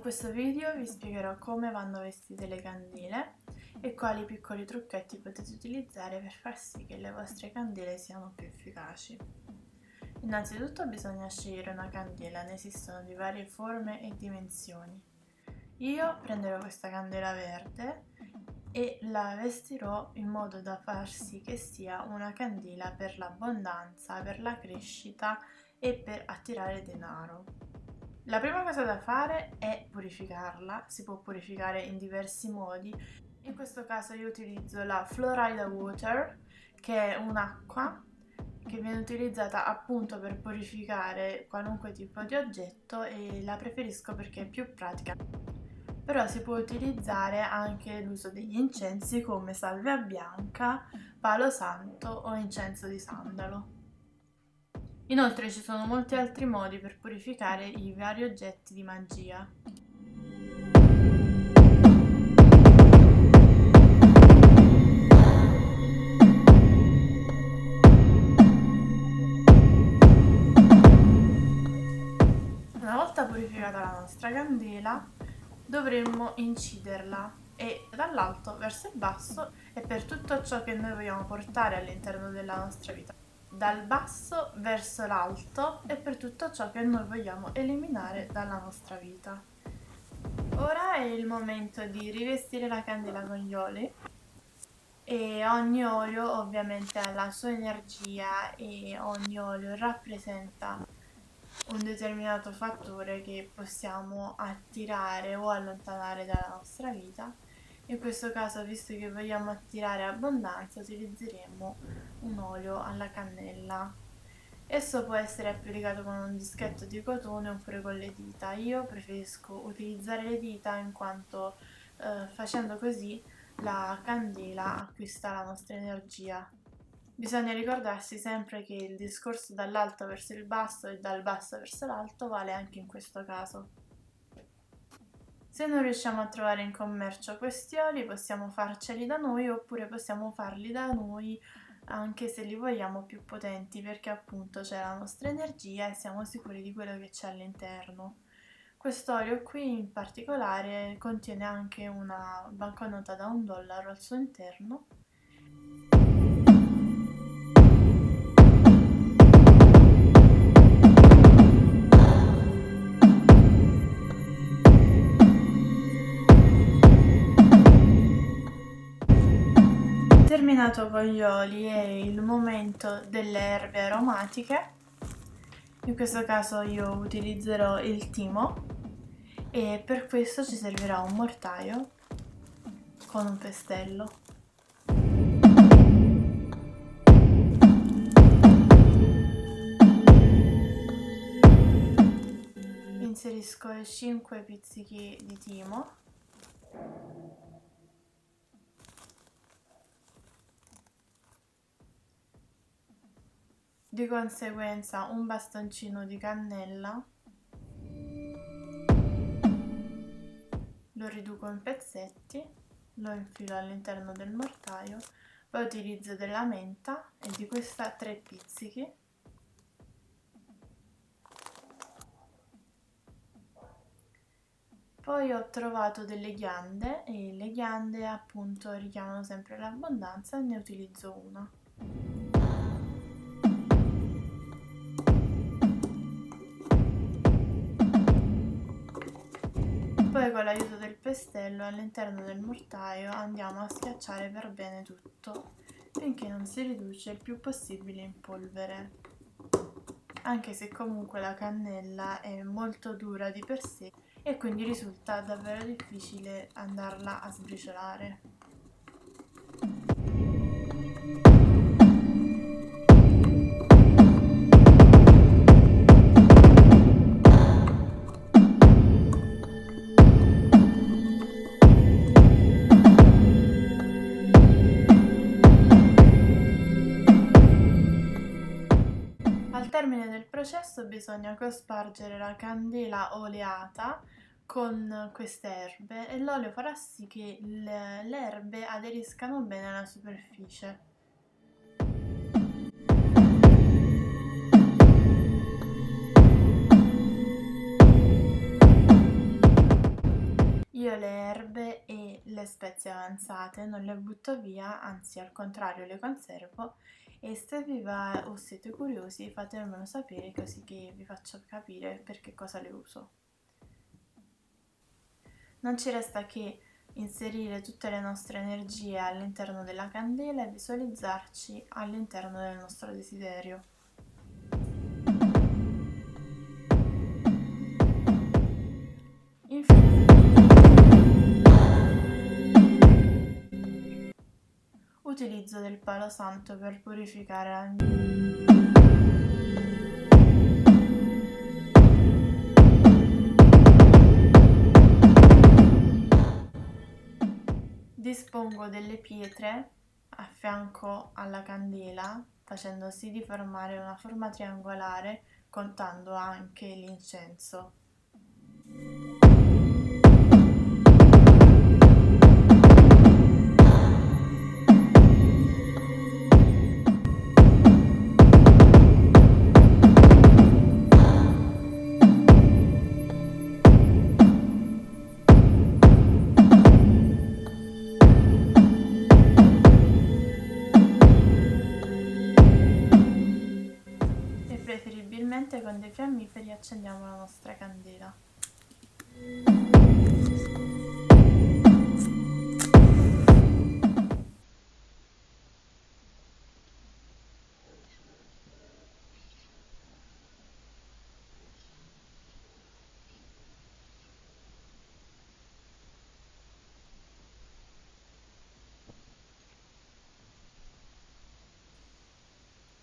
questo video vi spiegherò come vanno vestite le candele e quali piccoli trucchetti potete utilizzare per far sì che le vostre candele siano più efficaci. Innanzitutto bisogna scegliere una candela, ne esistono di varie forme e dimensioni. Io prenderò questa candela verde e la vestirò in modo da far sì che sia una candela per l'abbondanza, per la crescita e per attirare denaro. La prima cosa da fare è purificarla, si può purificare in diversi modi. In questo caso io utilizzo la Florida Water, che è un'acqua che viene utilizzata appunto per purificare qualunque tipo di oggetto e la preferisco perché è più pratica. Però si può utilizzare anche l'uso degli incensi come salvia bianca, palo santo o incenso di sandalo. Inoltre ci sono molti altri modi per purificare i vari oggetti di magia. Una volta purificata la nostra candela, dovremmo inciderla e dall'alto verso il basso e per tutto ciò che noi vogliamo portare all'interno della nostra vita. Dal basso verso l'alto e per tutto ciò che noi vogliamo eliminare dalla nostra vita. Ora è il momento di rivestire la candela con gli oli e ogni olio ovviamente ha la sua energia e ogni olio rappresenta un determinato fattore che possiamo attirare o allontanare dalla nostra vita. In questo caso, visto che vogliamo attirare abbondanza, utilizzeremo un olio alla cannella. Esso può essere applicato con un dischetto di cotone oppure con le dita. Io preferisco utilizzare le dita in quanto facendo così la candela acquista la nostra energia. Bisogna ricordarsi sempre che il discorso dall'alto verso il basso e dal basso verso l'alto vale anche in questo caso. Se non riusciamo a trovare in commercio questi oli, possiamo farceli da noi oppure possiamo farli da noi anche se li vogliamo più potenti, perché appunto c'è la nostra energia e siamo sicuri di quello che c'è all'interno. Quest'olio qui in particolare contiene anche una banconota da $1 al suo interno. Terminato con gli oli è il momento delle erbe aromatiche. In questo caso io utilizzerò il timo e per questo ci servirà un mortaio con un pestello. Inserisco 5 pizzichi di timo. Di conseguenza un bastoncino di cannella, lo riduco in pezzetti, lo infilo all'interno del mortaio, poi utilizzo della menta e di questa 3 pizzichi. Poi ho trovato delle ghiande e le ghiande appunto richiamano sempre l'abbondanza e ne utilizzo una. Poi con l'aiuto del pestello all'interno del mortaio andiamo a schiacciare per bene tutto finché non si riduce il più possibile in polvere, anche se comunque la cannella è molto dura di per sé e quindi risulta davvero difficile andarla a sbriciolare. Al termine del processo bisogna cospargere la candela oleata con queste erbe e l'olio farà sì che le erbe aderiscano bene alla superficie. Io le erbe e le spezie avanzate non le butto via, anzi al contrario le conservo e se vi va o siete curiosi fatemelo sapere così che vi faccio capire per che cosa le uso. Non ci resta che inserire tutte le nostre energie all'interno della candela e visualizzarci all'interno del nostro desiderio. Infine, utilizzo del palo santo per purificare la mia. Dispongo delle pietre a fianco alla candela, facendo sì di formare una forma triangolare, contando anche l'incenso. E preferibilmente con dei fiammiferi accendiamo la nostra candela.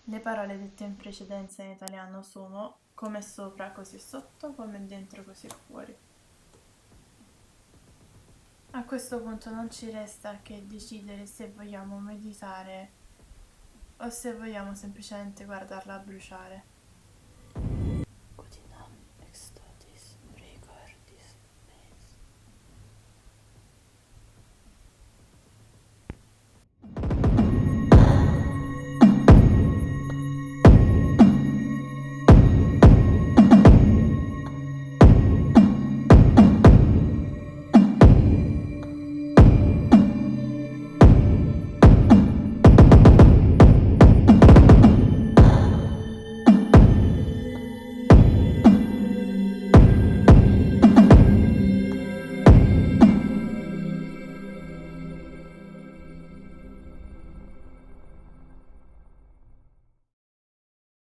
Le parole dette in precedenza in italiano sono come sopra così sotto, come dentro così fuori. A questo punto non ci resta che decidere se vogliamo meditare o se vogliamo semplicemente guardarla bruciare.